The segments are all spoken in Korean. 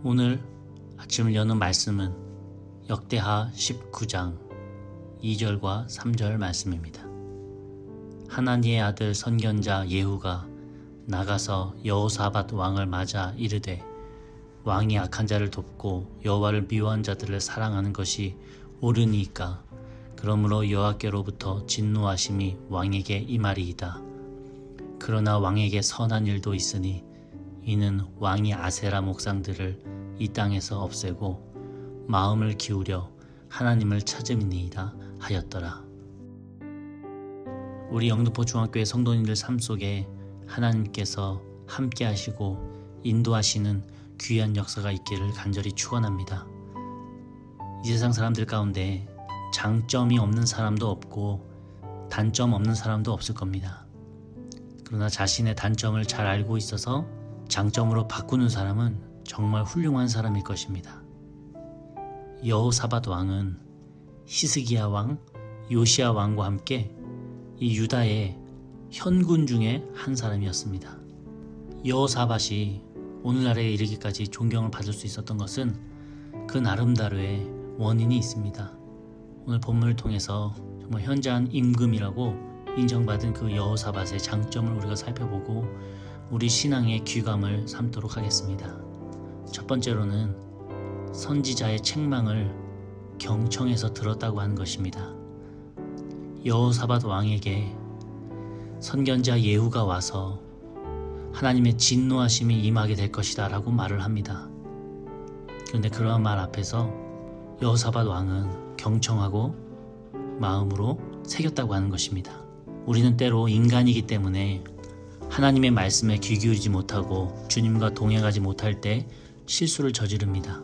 오늘 아침을 여는 말씀은 역대하 19장 2절과 3절 말씀입니다. 하나니의 아들 선견자 예후가 나가서 여호사밧 왕을 맞아 이르되 왕이 악한 자를 돕고 여호와를 미워한 자들을 사랑하는 것이 옳으니까 그러므로 여호와께로부터 진노하심이 왕에게 임하리이다. 그러나 왕에게 선한 일도 있으니 이는 왕이 아세라 목상들을 이 땅에서 없애고 마음을 기울여 하나님을 찾음이니이다 하였더라. 우리 영등포 중학교의 성도님들 삶 속에 하나님께서 함께 하시고 인도하시는 귀한 역사가 있기를 간절히 축원합니다. 이 세상 사람들 가운데 장점이 없는 사람도 없고 단점 없는 사람도 없을 겁니다. 그러나 자신의 단점을 잘 알고 있어서 장점으로 바꾸는 사람은 정말 훌륭한 사람일 것입니다. 여호사밧 왕은 히스기야 왕, 요시야 왕과 함께 이 유다의 현군 중에 한 사람이었습니다. 여호사밧이 오늘날에 이르기까지 존경을 받을 수 있었던 것은 그 나름대로의 원인이 있습니다. 오늘 본문을 통해서 정말 현저한 임금이라고 인정받은 그 여호사밧의 장점을 우리가 살펴보고 우리 신앙의 귀감을 삼도록 하겠습니다. 첫 번째로는 선지자의 책망을 경청해서 들었다고 하는 것입니다. 여호사밧 왕에게 선견자 예후가 와서 하나님의 진노하심이 임하게 될 것이다 라고 말을 합니다. 그런데 그러한 말 앞에서 여호사밧 왕은 경청하고 마음으로 새겼다고 하는 것입니다. 우리는 때로 인간이기 때문에 하나님의 말씀에 귀 기울이지 못하고 주님과 동행하지 못할 때 실수를 저지릅니다.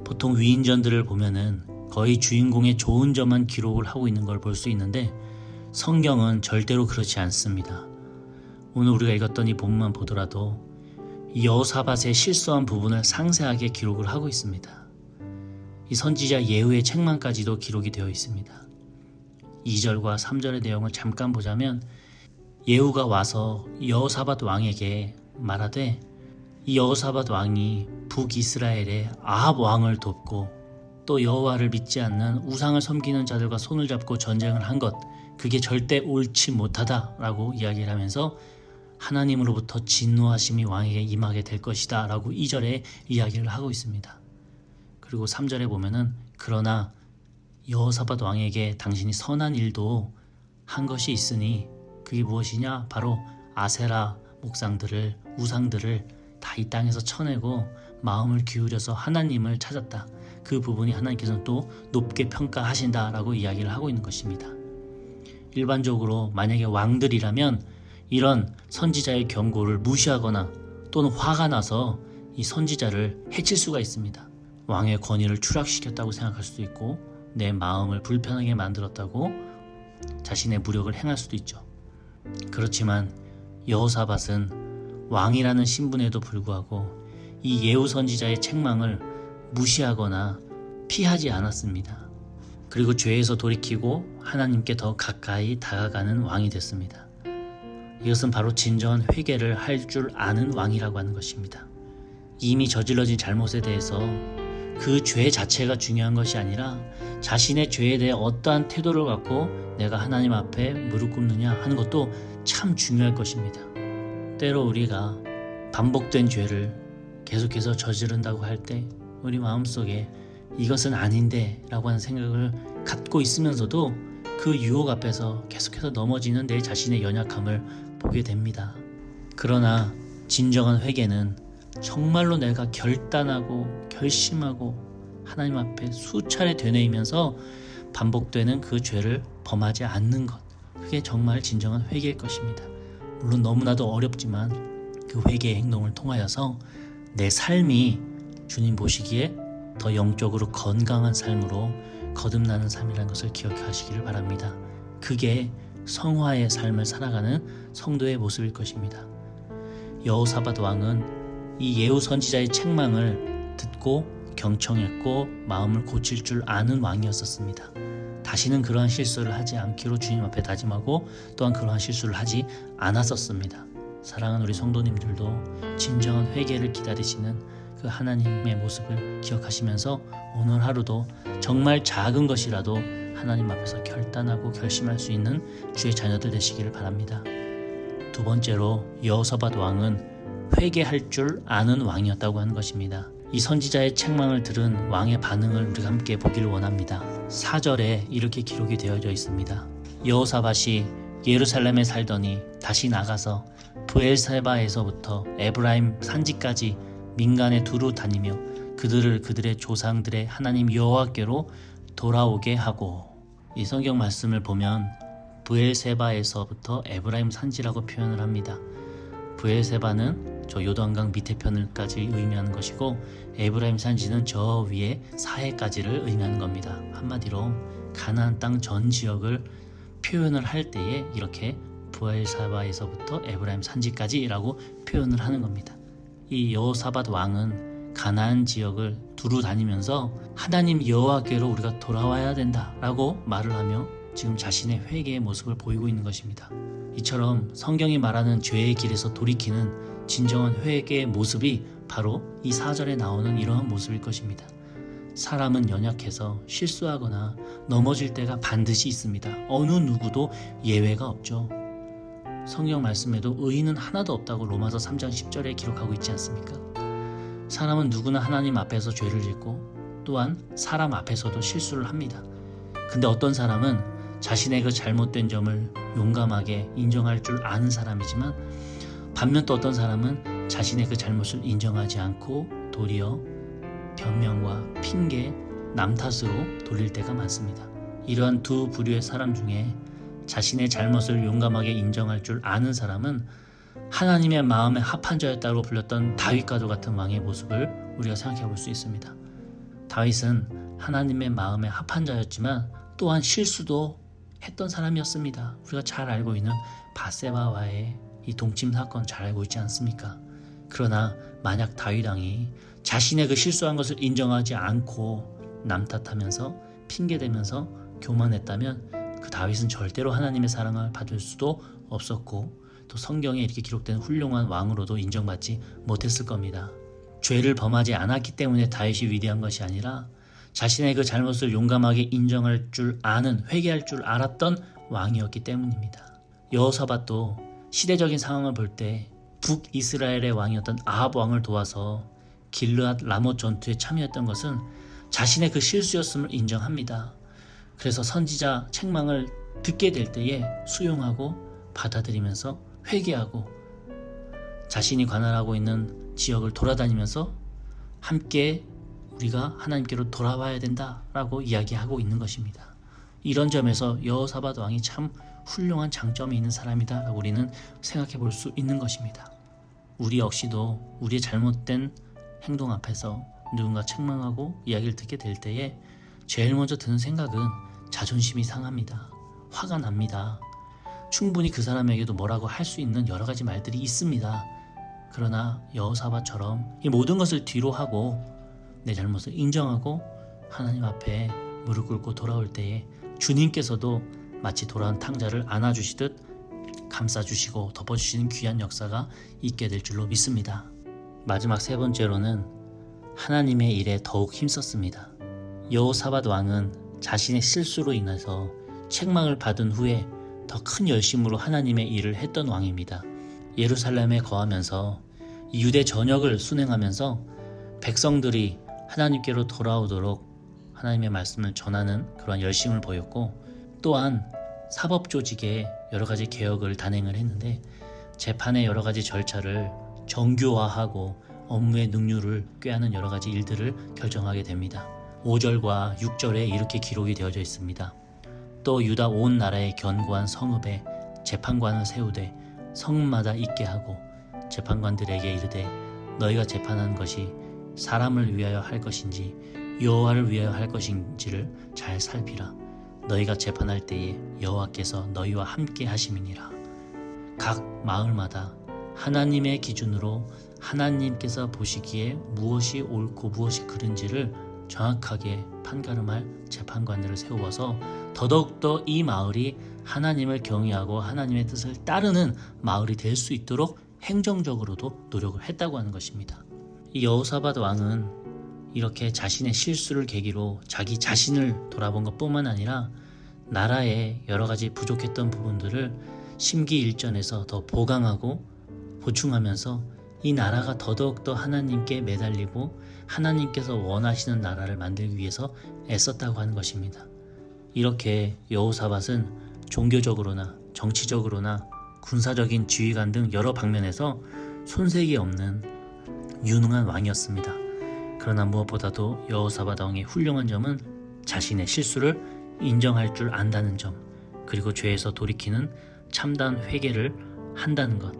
보통 위인전들을 보면은 거의 주인공의 좋은 점만 기록을 하고 있는 걸 볼 수 있는데 성경은 절대로 그렇지 않습니다. 오늘 우리가 읽었던 이 본문만 보더라도 여호사밧의 실수한 부분을 상세하게 기록을 하고 있습니다. 이 선지자 예후의 책망까지도 기록이 되어 있습니다. 2절과 3절의 내용을 잠깐 보자면 예후가 와서 여호사밧 왕에게 말하되 이 여호사밧 왕이 북이스라엘의 아합 왕을 돕고 또 여호와를 믿지 않는 우상을 섬기는 자들과 손을 잡고 전쟁을 한 것, 그게 절대 옳지 못하다라고 이야기를 하면서 하나님으로부터 진노하심이 왕에게 임하게 될 것이다 라고 2절에 이야기를 하고 있습니다. 그리고 3절에 보면은 그러나 여호사밧 왕에게 당신이 선한 일도 한 것이 있으니 그게 무엇이냐? 바로 아세라 목상들을, 우상들을 다 이 땅에서 쳐내고 마음을 기울여서 하나님을 찾았다. 그 부분이 하나님께서는 또 높게 평가하신다라고 이야기를 하고 있는 것입니다. 일반적으로 만약에 왕들이라면 이런 선지자의 경고를 무시하거나 또는 화가 나서 이 선지자를 해칠 수가 있습니다. 왕의 권위를 추락시켰다고 생각할 수도 있고 내 마음을 불편하게 만들었다고 자신의 무력을 행할 수도 있죠. 그렇지만 여호사밧은 왕이라는 신분에도 불구하고 이 예후 선지자의 책망을 무시하거나 피하지 않았습니다. 그리고 죄에서 돌이키고 하나님께 더 가까이 다가가는 왕이 됐습니다. 이것은 바로 진정한 회개를 할 줄 아는 왕이라고 하는 것입니다. 이미 저질러진 잘못에 대해서 그 죄 자체가 중요한 것이 아니라 자신의 죄에 대해 어떠한 태도를 갖고 내가 하나님 앞에 무릎 꿇느냐 하는 것도 참 중요할 것입니다. 때로 우리가 반복된 죄를 계속해서 저지른다고 할 때 우리 마음속에 이것은 아닌데 라고 하는 생각을 갖고 있으면서도 그 유혹 앞에서 계속해서 넘어지는 내 자신의 연약함을 보게 됩니다. 그러나 진정한 회개는 정말로 내가 결단하고 결심하고 하나님 앞에 수차례 되뇌이면서 반복되는 그 죄를 범하지 않는 것, 그게 정말 진정한 회개일 것입니다. 물론 너무나도 어렵지만 그 회개의 행동을 통하여서 내 삶이 주님 보시기에 더 영적으로 건강한 삶으로 거듭나는 삶이라는 것을 기억하시기를 바랍니다. 그게 성화의 삶을 살아가는 성도의 모습일 것입니다. 여호사밧 왕은 이 예후 선지자의 책망을 듣고 경청했고 마음을 고칠 줄 아는 왕이었었습니다. 다시는 그러한 실수를 하지 않기로 주님 앞에 다짐하고 또한 그러한 실수를 하지 않았었습니다. 사랑하는 우리 성도님들도 진정한 회개를 기다리시는 그 하나님의 모습을 기억하시면서 오늘 하루도 정말 작은 것이라도 하나님 앞에서 결단하고 결심할 수 있는 주의 자녀들 되시기를 바랍니다. 두 번째로 여호사밧 왕은 회개할 줄 아는 왕이었다고 하는 것입니다. 이 선지자의 책망을 들은 왕의 반응을 우리가 함께 보기를 원합니다. 4절에 이렇게 기록이 되어져 있습니다. 여호사밧이 예루살렘에 살더니 다시 나가서 브엘세바에서부터 에브라임 산지까지 민간에 두루 다니며 그들을 그들의 조상들의 하나님 여호와께로 돌아오게 하고, 이 성경 말씀을 보면 브엘세바에서부터 에브라임 산지라고 표현을 합니다. 브엘세바는 저 요단강 밑에 편을까지 의미하는 것이고, 에브라임 산지는 저 위에 사해까지를 의미하는 겁니다. 한마디로 가나안 땅 전 지역을 표현을 할 때에 이렇게 브엘세바에서부터 에브라임 산지까지라고 표현을 하는 겁니다. 이 여호사밧 왕은 가나안 지역을 두루 다니면서 하나님 여호와께로 우리가 돌아와야 된다라고 말을 하며 지금 자신의 회개의 모습을 보이고 있는 것입니다. 이처럼 성경이 말하는 죄의 길에서 돌이키는 진정한 회개의 모습이 바로 이 4절에 나오는 이러한 모습일 것입니다. 사람은 연약해서 실수하거나 넘어질 때가 반드시 있습니다. 어느 누구도 예외가 없죠. 성경 말씀에도 의인은 하나도 없다고 로마서 3장 10절에 기록하고 있지 않습니까? 사람은 누구나 하나님 앞에서 죄를 짓고 또한 사람 앞에서도 실수를 합니다. 근데 어떤 사람은 자신의 그 잘못된 점을 용감하게 인정할 줄 아는 사람이지만, 반면 또 어떤 사람은 자신의 그 잘못을 인정하지 않고 도리어 변명과 핑계, 남 탓으로 돌릴 때가 많습니다. 이러한 두 부류의 사람 중에 자신의 잘못을 용감하게 인정할 줄 아는 사람은 하나님의 마음에 합한 자였다고 불렸던 다윗과도 같은 왕의 모습을 우리가 생각해 볼 수 있습니다. 다윗은 하나님의 마음에 합한 자였지만 또한 실수도 했던 사람이었습니다. 우리가 잘 알고 있는 밧세바와의 이 동침 사건 잘 알고 있지 않습니까? 그러나 만약 다윗 왕이 자신의 그 실수한 것을 인정하지 않고 남 탓하면서 핑계대면서 교만했다면 그 다윗은 절대로 하나님의 사랑을 받을 수도 없었고, 또 성경에 이렇게 기록된 훌륭한 왕으로도 인정받지 못했을 겁니다. 죄를 범하지 않았기 때문에 다윗이 위대한 것이 아니라 자신의 그 잘못을 용감하게 인정할 줄 아는, 회개할 줄 알았던 왕이었기 때문입니다. 여호사밧도 시대적인 상황을 볼 때 북이스라엘의 왕이었던 아합 왕을 도와서 길르앗 라못 전투에 참여했던 것은 자신의 그 실수였음을 인정합니다. 그래서 선지자 책망을 듣게 될 때에 수용하고 받아들이면서 회개하고 자신이 관할하고 있는 지역을 돌아다니면서 함께 우리가 하나님께로 돌아와야 된다라고 이야기하고 있는 것입니다. 이런 점에서 여호사밧 왕이 참 훌륭한 장점이 있는 사람이다 우리는 생각해 볼 수 있는 것입니다. 우리 역시도 우리의 잘못된 행동 앞에서 누군가 책망하고 이야기를 듣게 될 때에 제일 먼저 드는 생각은 자존심이 상합니다. 화가 납니다. 충분히 그 사람에게도 뭐라고 할 수 있는 여러 가지 말들이 있습니다. 그러나 여호사밧처럼 이 모든 것을 뒤로 하고 내 잘못을 인정하고 하나님 앞에 무릎 꿇고 돌아올 때에 주님께서도 마치 돌아온 탕자를 안아주시듯 감싸주시고 덮어주시는 귀한 역사가 있게 될 줄로 믿습니다. 마지막 세 번째로는 하나님의 일에 더욱 힘썼습니다. 여호사밧 왕은 자신의 실수로 인해서 책망을 받은 후에 더 큰 열심으로 하나님의 일을 했던 왕입니다. 예루살렘에 거하면서 유대 전역을 순행하면서 백성들이 하나님께로 돌아오도록 하나님의 말씀을 전하는 그런 열심을 보였고, 또한 사법 조직에 여러 가지 개혁을 단행을 했는데 재판의 여러 가지 절차를 정교화하고 업무의 능률을 꾀하는 여러 가지 일들을 결정하게 됩니다. 5절과 6절에 이렇게 기록이 되어져 있습니다. 또 유다 온 나라의 견고한 성읍에 재판관을 세우되 성마다 있게 하고 재판관들에게 이르되 너희가 재판하는 것이 사람을 위하여 할 것인지 여호와를 위하여 할 것인지를 잘 살피라. 너희가 재판할 때에 여호와께서 너희와 함께 하심이니라. 각 마을마다 하나님의 기준으로 하나님께서 보시기에 무엇이 옳고 무엇이 그른지를 정확하게 판가름할 재판관들을 세워서 더더욱더 이 마을이 하나님을 경외하고 하나님의 뜻을 따르는 마을이 될 수 있도록 행정적으로도 노력을 했다고 하는 것입니다. 이 여호사밧 왕은 이렇게 자신의 실수를 계기로 자기 자신을 돌아본 것뿐만 아니라 나라의 여러 가지 부족했던 부분들을 심기일전에서 더 보강하고 보충하면서 이 나라가 더더욱더 하나님께 매달리고 하나님께서 원하시는 나라를 만들기 위해서 애썼다고 하는 것입니다. 이렇게 여호사밧은 종교적으로나 정치적으로나 군사적인 지휘관 등 여러 방면에서 손색이 없는 유능한 왕이었습니다. 그러나 무엇보다도 여호사밧 왕의 훌륭한 점은 자신의 실수를 인정할 줄 안다는 점, 그리고 죄에서 돌이키는 참다운 회개를 한다는 것,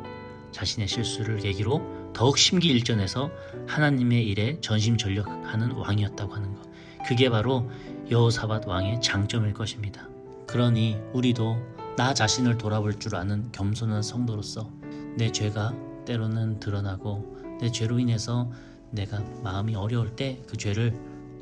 자신의 실수를 계기로 더욱 심기일전에서 하나님의 일에 전심전력하는 왕이었다고 하는 것, 그게 바로 여호사밧 왕의 장점일 것입니다. 그러니 우리도 나 자신을 돌아볼 줄 아는 겸손한 성도로서 내 죄가 때로는 드러나고 내 죄로 인해서 내가 마음이 어려울 때 그 죄를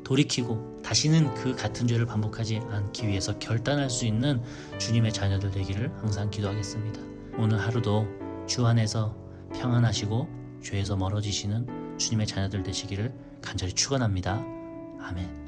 돌이키고 다시는 그 같은 죄를 반복하지 않기 위해서 결단할 수 있는 주님의 자녀들 되기를 항상 기도하겠습니다. 오늘 하루도 주 안에서 평안하시고 죄에서 멀어지시는 주님의 자녀들 되시기를 간절히 축원합니다. 아멘.